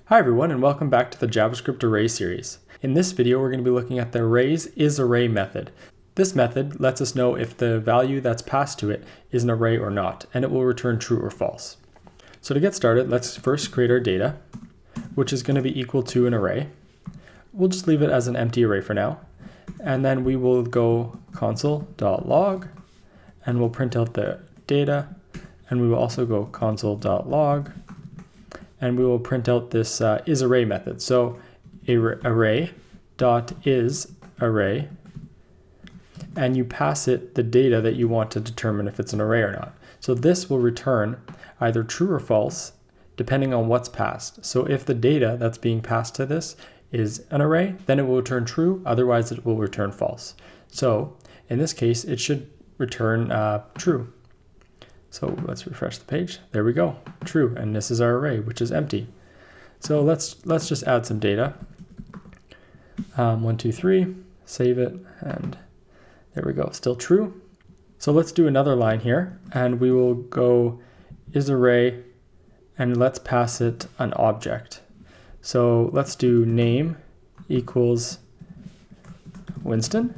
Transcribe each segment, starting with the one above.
Hi everyone, and welcome back to the JavaScript Array series. In this video, we're going to be looking at the Arrays.isArray method. This method lets us know if the value that's passed to it is an array or not, and it will return true or false. So to get started, let's first create our data, which is going to be equal to an array. We'll just leave it as an empty array for now. And then we will go console.log, and we'll print out the data, and we will also go console.log, and we will print out this isArray method. So array.isArray, and you pass it the data that you want to determine if it's an array or not. So this will return either true or false, depending on what's passed. So if the data that's being passed to this is an array, then it will return true, otherwise it will return false. So in this case, it should return true. So let's refresh the page. There we go, true. And this is our array, which is empty. So let's just add some data. 1, 2, 3, save it, and there we go, still true. So let's do another line here, and we will go isArray, and let's pass it an object. So let's do name equals Winston.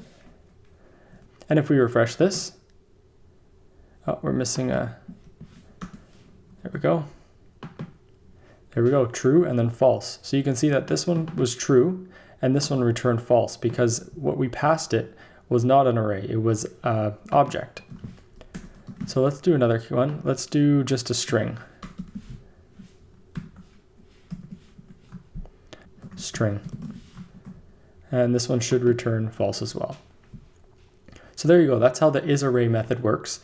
And if we refresh this, oh, we're missing a, there we go. There we go, true and then false. So you can see that this one was true and this one returned false because what we passed it was not an array, it was an object. So let's do another one. Let's do just a string. String. And this one should return false as well. So there you go, that's how the isArray method works.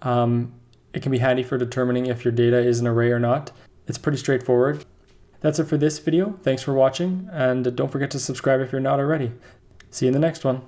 It can be handy for determining if your data is an array or not. It's pretty straightforward. That's it for this video. Thanks for watching, and don't forget to subscribe if you're not already. See you in the next one.